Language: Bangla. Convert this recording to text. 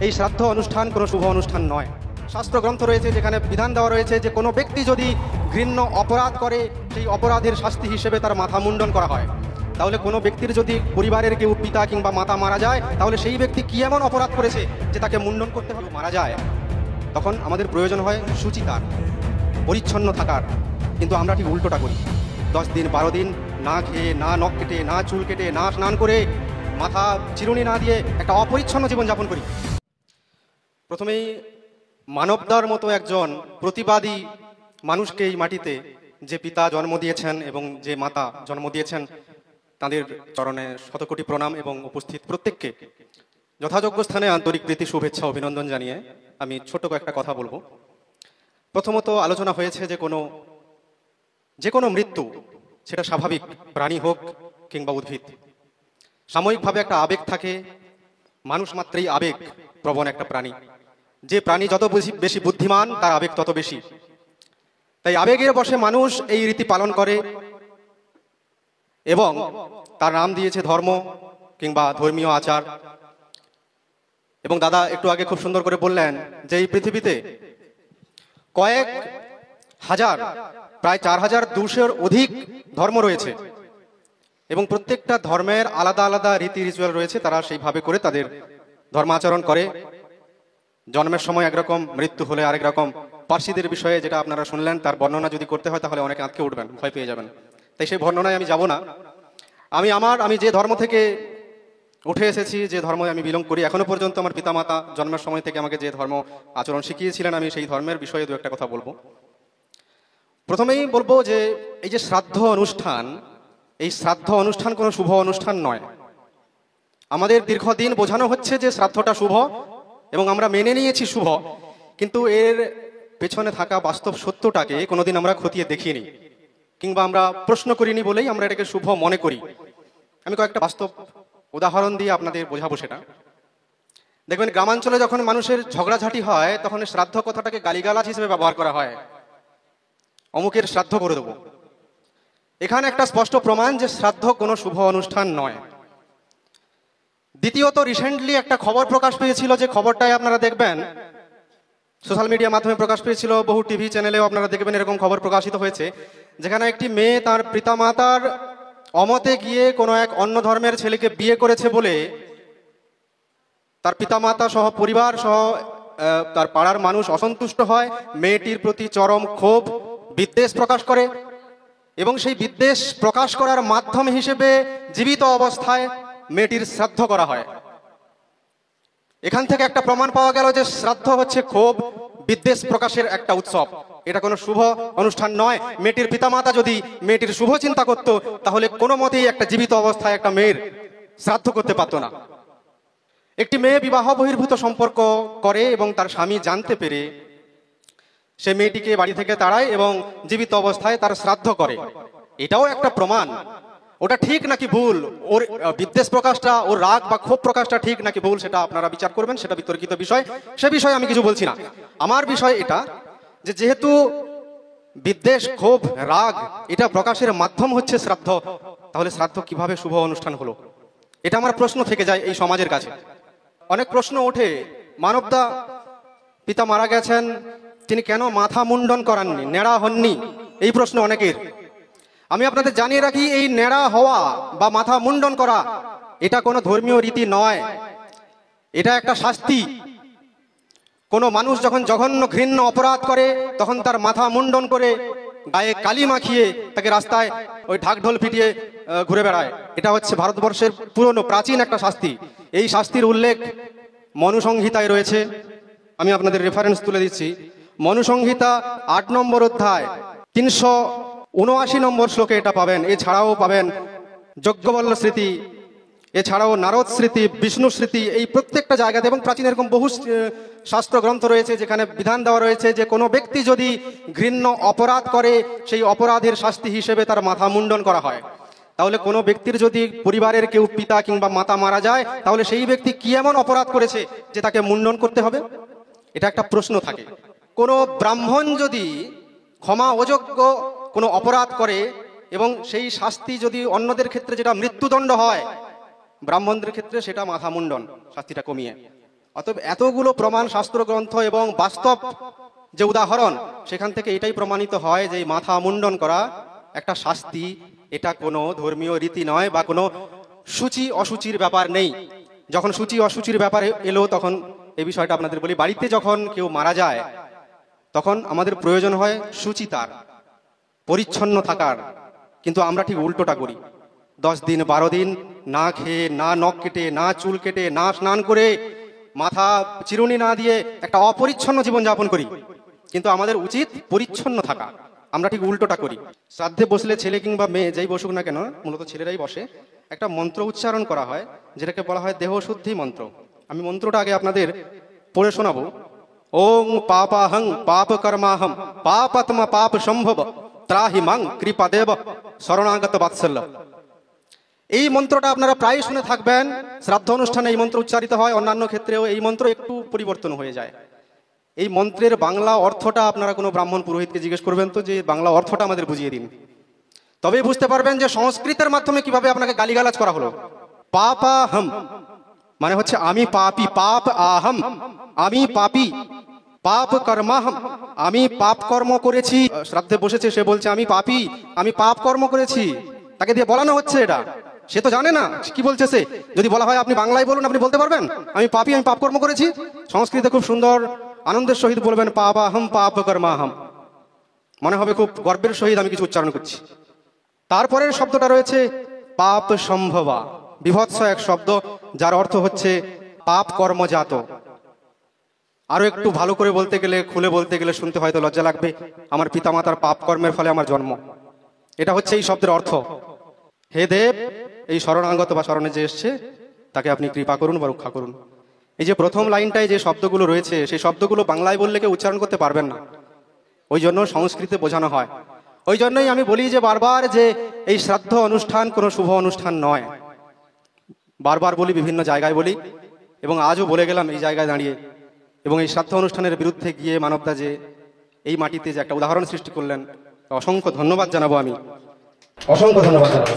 এই শ্রাদ্ধ অনুষ্ঠান কোনো শুভ অনুষ্ঠান নয়। শাস্ত্রগ্রন্থ রয়েছে যেখানে বিধান দেওয়া রয়েছে যে কোনো ব্যক্তি যদি ঘৃণ্য অপরাধ করে সেই অপরাধের শাস্তি হিসেবে তার মাথা মুন্ডন করা হয়। তাহলে কোনো ব্যক্তির যদি পরিবারের কেউ পিতা কিংবা মাতা মারা যায়, তাহলে সেই ব্যক্তি কি এমন অপরাধ করেছে যে তাকে মুন্ডন করতে হবে? মারা যায়, তখন আমাদের প্রয়োজন হয় সুচিতার, পরিচ্ছন্ন থাকার। কিন্তু আমরা ঠিক উল্টোটা করি। 10 দিন 12 দিন না খেয়ে, না নখ কেটে, না চুল কেটে, না স্নান করে, মাথা চিরুনি না দিয়ে একটা অপরিচ্ছন্ন জীবনযাপন করি। প্রথমেই মানবদার মতো একজন প্রতিবাদী মানুষকে এই মাটিতে যে পিতা জন্ম দিয়েছেন এবং যে মাতা জন্ম দিয়েছেন, তাদের চরণে শতকোটি প্রণাম এবং উপস্থিত প্রত্যেককে যথাযোগ্য স্থানে আন্তরিক প্রীতি, শুভেচ্ছা, অভিনন্দন জানিয়ে আমি ছোট কয়েকটা কথা বলবো। প্রথমত আলোচনা হয়েছে যে কোনো মৃত্যু, সেটা স্বাভাবিক, প্রাণী হোক কিংবা উদ্ভিদ, সাময়িকভাবে একটা আবেগ থাকে। মানুষ মাত্রই আবেগ প্রবণ একটা প্রাণী। যে প্রাণী যত বেশি বুদ্ধিমান, তার আবেগ তত বেশি। তাই আবেগের বশে মানুষ এই রীতি পালন করে এবং তার নাম দিয়েছে ধর্ম কিংবা ধর্মীয় আচার। এবং দাদা একটু আগে খুব সুন্দর করে বললেন যে এই পৃথিবীতে কয়েক হাজার, প্রায় 4200-র অধিক ধর্ম রয়েছে এবং প্রত্যেকটা ধর্মের আলাদা আলাদা রীতি রিচুয়াল রয়েছে। তারা সেইভাবে করে তাদের ধর্মাচরণ করে। জন্মের সময় একরকম, মৃত্যু হলে আরেক রকম। পার্সিদের বিষয়ে যেটা আপনারা শুনলেন, তার বর্ণনা যদি করতে হয় তাহলে অনেকে আঁতকে উঠবেন, ভয় পেয়ে যাবেন। তাই সেই বর্ণনায় আমি যাব না। আমি যে ধর্ম থেকে উঠে এসেছি, যে ধর্মে আমি বিলং করি, এখনো পর্যন্ত আমার পিতামাতা জন্মের সময় থেকে আমাকে যে ধর্ম আচরণ শিখিয়েছিলেন, আমি সেই ধর্মের বিষয়ে দু একটা কথা বলবো। প্রথমেই বলবো যে এই যে শ্রাদ্ধ অনুষ্ঠান, এই শ্রাদ্ধ অনুষ্ঠান কোনো শুভ অনুষ্ঠান নয়। আমাদের দীর্ঘদিন বোঝানো হচ্ছে যে শ্রাদ্ধটা শুভ এবং আমরা মেনে নিয়েছি শুভ, কিন্তু এর পেছনে থাকা বাস্তব সত্যটাকে কোনোদিন আমরা খতিয়ে দেখিনি কিংবা আমরা প্রশ্ন করিনি বলেই আমরা এটাকে শুভ মনে করি। আমি কয়েকটা বাস্তব উদাহরণ দিয়ে আপনাদের বোঝাবো সেটা। দেখবেন গ্রামাঞ্চলে যখন মানুষের ঝগড়াঝাটি হয়, তখন শ্রাদ্ধ কথাটাকে গালিগালাজ হিসেবে ব্যবহার করা হয়। অমুকের শ্রাদ্ধ করে দেবো। এখানে একটা স্পষ্ট প্রমাণ যে শ্রাদ্ধ কোনো শুভ অনুষ্ঠান নয়। দ্বিতীয়ত, রিসেন্টলি একটা খবর প্রকাশ পেয়েছিল, যে খবরটাই আপনারা দেখবেন সোশ্যাল মিডিয়ার মাধ্যমে প্রকাশ পেয়েছিল, বহু টিভি চ্যানেলেও আপনারা দেখবেন এরকম খবর প্রকাশিত হয়েছে, যেখানে একটি মেয়ে তার পিতামাতার অমতে গিয়ে কোনো এক অন্য ধর্মের ছেলেকে বিয়ে করেছে বলে তার পিতামাতা সহ, পরিবার সহ তার পাড়ার মানুষ অসন্তুষ্ট হয়, মেয়েটির প্রতি চরম ক্ষোভ, বিদ্বেষ প্রকাশ করে এবং সেই বিদ্বেষ প্রকাশ করার মাধ্যম হিসেবে জীবিত অবস্থায় মেয়েটির শ্রাদ্ধ করা হয়। এখান থেকে একটা প্রমাণ পাওয়া গেল যে শ্রাদ্ধ হচ্ছে ক্ষোভ, বিদ্বেষ প্রকাশের একটা উৎসব। এটা কোনো শুভ অনুষ্ঠান নয়। মেয়েটির পিতামাতা যদি মেয়েটির শুভ চিন্তা করত, তাহলে কোনো মতেই একটা জীবিত অবস্থায় একটা মেয়ের শ্রাদ্ধ করতে পারত না। একটি মেয়ে বিবাহ বহির্ভূত সম্পর্ক করে এবং তার স্বামী জানতে পেরে সে মেয়েটিকে বাড়ি থেকে তাড়ায় এবং জীবিত অবস্থায় তার শ্রাদ্ধ করে। এটাও একটা প্রমাণ। ওটা ঠিক নাকি ভুল, ওর বিদ্বেষ প্রকাশটা, ওর রাগ বা ক্ষোভ প্রকাশটা ঠিক নাকি ভুল, সেটা আপনারা বিচার করবেন, সেটা বিতর্কিত বিষয়, সে বিষয়ে আমি কিছু বলছি না। আমার বিষয় এটা যে যেহেতু বিদ্বেষ, ক্ষোভ, রাগ এটা প্রকাশের মাধ্যম হচ্ছে শ্রাদ্ধ, তাহলে শ্রাদ্ধ কিভাবে শুভ অনুষ্ঠান হলো? এটা আমার প্রশ্ন থেকে যায় এই সমাজের কাছে। অনেক প্রশ্ন ওঠে, মানবদা পিতা মারা গেছেন, তিনি কেন মাথা মুন্ডন করাননি, ন্যাড়া হননি? এই প্রশ্ন অনেকের। আমি আপনাদের জানিয়ে রাখি, এই ন্যাড়া হওয়া বা মাথা মুন্ডন করা এটা কোনো ধর্মীয় রীতি নয়, এটা একটা শাস্তি। কোনো মানুষ যখন জঘন্য ঘৃণ্য অপরাধ করে, তখন তার মাথা মুন্ডন করে গায়ে কালি মাখিয়ে তাকে রাস্তায় ওই ঢাকঢোল পিটিয়ে ঘুরে বেড়ায়। এটা হচ্ছে ভারতবর্ষের পুরনো প্রাচীন একটা শাস্তি। এই শাস্তির উল্লেখ মনুসংহিতায় রয়েছে। আমি আপনাদের রেফারেন্স তুলে দিচ্ছি। মনুসংহিতা 8 নম্বর অধ্যায় 379 নম্বর শ্লোকে এটা পাবেন। এছাড়াও পাবেন যজ্ঞবল্ল স্মৃতি, এছাড়াও নারদ স্মৃতি, বিষ্ণু স্মৃতি, এই প্রত্যেকটা জায়গাতে এবং প্রাচীন এরকম বহু শাস্ত্র গ্রন্থ রয়েছে যেখানে বিধান দেওয়া রয়েছে যে কোনো ব্যক্তি যদি ঘৃণ্য অপরাধ করে, সেই অপরাধের শাস্তি হিসেবে তার মাথা মুন্ডন করা হয়। তাহলে কোনো ব্যক্তির যদি পরিবারের কেউ পিতা কিংবা মাতা মারা যায়, তাহলে সেই ব্যক্তি কি এমন অপরাধ করেছে যে তাকে মুন্ডন করতে হবে? এটা একটা প্রশ্ন থাকে। কোনো ব্রাহ্মণ যদি ক্ষমা অযোগ্য কোনো অপরাধ করে এবং সেই শাস্তি যদি অন্যদের ক্ষেত্রে যেটা মৃত্যুদণ্ড হয়, ব্রাহ্মণদের ক্ষেত্রে সেটা মাথা মুন্ডন, শাস্তিটা কমিয়ে। অতএব এতগুলো প্রমাণ শাস্ত্রগ্রন্থ এবং বাস্তব যে উদাহরণ, সেখান থেকে এটাই প্রমাণিত হয় যে এই মাথা মুন্ডন করা একটা শাস্তি, এটা কোনো ধর্মীয় রীতি নয় বা কোনো সূচি অসুচির ব্যাপার নেই। যখন সূচি অসুচির ব্যাপার এলো তখন এই বিষয়টা আপনাদের বলি। বাড়িতে যখন কেউ মারা যায় তখন আমাদের প্রয়োজন হয় সুচিতার, পরিচ্ছন্ন থাকার, কিন্তু আমরা ঠিক উল্টোটা করি। 10 দিন 12 দিন না খেয়ে, না নখ কেটে, না চুল কেটে, না স্নান করে, মাথা চিরুনি না দিয়ে একটা অপরিচ্ছন্ন জীবনযাপন করি। কিন্তু আমাদের উচিত পরিচ্ছন্ন থাকা, আমরা ঠিক উল্টোটা করি। শ্রাদ্ধে বসলে ছেলে কিংবা মেয়ে যেই বসুক না কেন, মূলত ছেলেরাই বসে, একটা মন্ত্র উচ্চারণ করা হয় যেটাকে বলা হয় দেহ শুদ্ধি মন্ত্র। আমি মন্ত্রটা আগে আপনাদের পড়ে শোনাবো। ওং পাপাহং পাপ কর্মাহম পাপাত্মা পাপ সম্ভব ত্রাহি মাং কৃপাদেব শরণাগত বাৎসল্য। এই মন্ত্রটা আপনারা প্রায় শুনে থাকবেন। শ্রাদ্ধ অনুষ্ঠানে এই মন্ত্র উচ্চারিত হয়, অন্যান্য ক্ষেত্রেও এই মন্ত্র একটু পরিবর্তন হয়ে যায়। এই মন্ত্রের বাংলা অর্থটা আপনারা কোনো ব্রাহ্মণ পুরোহিতকে জিজ্ঞেস করবেন তো, যে বাংলা অর্থটা আমাদের বুঝিয়ে দিন, তবেই বুঝতে পারবেন যে সংস্কৃতের মাধ্যমে কিভাবে আপনাকে গালিগালাজ করা হলো। পাপাহম মানে হচ্ছে আমি পাপী, পাপ আহম আমি পাপী, পাপ কর্মাহম আমি পাপ কর্ম করেছি। শ্রাদ্ধে বসেছে, সে বলছে আমি পাপী, আমি পাপ কর্ম করেছি। তাকে দিয়ে বলানো হচ্ছে এটা, সে তো জানে না কি বলছে সে। যদি বলা হয় আপনি বাংলায় বলুন, আপনি বলতে পারবেন আমি পাপী, আমি পাপ কর্ম করেছি? সংস্কৃতে খুব সুন্দর আনন্দের সহিত বলবেন পাপাহম পাপ কর্মাহম, মনে হবে খুব গর্বের সহিত আমি কিছু উচ্চারণ করছি। তারপরের শব্দটা রয়েছে পাপ সম্ভবা, বিভৎস এক শব্দ, যার অর্থ হচ্ছে পাপ কর্মজাত। আরো একটু ভালো করে বলতে গেলে, খুলে বলতে গেলে শুনতে হয়তো লজ্জা লাগবে, আমার পিতামাতার পাপ কর্মের ফলে আমার জন্ম, এটা হচ্ছে এই শব্দের অর্থ। হে দেব, এই শরণাগত বা শরণে যে এসছে তাকে আপনি কৃপা করুন বা রক্ষা করুন। এই যে প্রথম লাইনটায় যে শব্দগুলো রয়েছে, সেই শব্দগুলো বাংলায় বললে কেউ উচ্চারণ করতে পারবেন না, ওই জন্য সংস্কৃতে বোঝানো হয়। ওই জন্যই আমি বলি যে বারবার যে এই শ্রাদ্ধ অনুষ্ঠান কোনো শুভ অনুষ্ঠান নয়। বারবার বলি, বিভিন্ন জায়গায় বলি, এবং আজও বলে গেলাম এই জায়গায় দাঁড়িয়ে। এবং এই শ্রাদ্ধ অনুষ্ঠানের বিরুদ্ধে গিয়ে মানবদা যে এই মাটিতে যে একটা উদাহরণ সৃষ্টি করলেন, অসংখ্য ধন্যবাদ জানাবো, আমি অসংখ্য ধন্যবাদ জানাবো।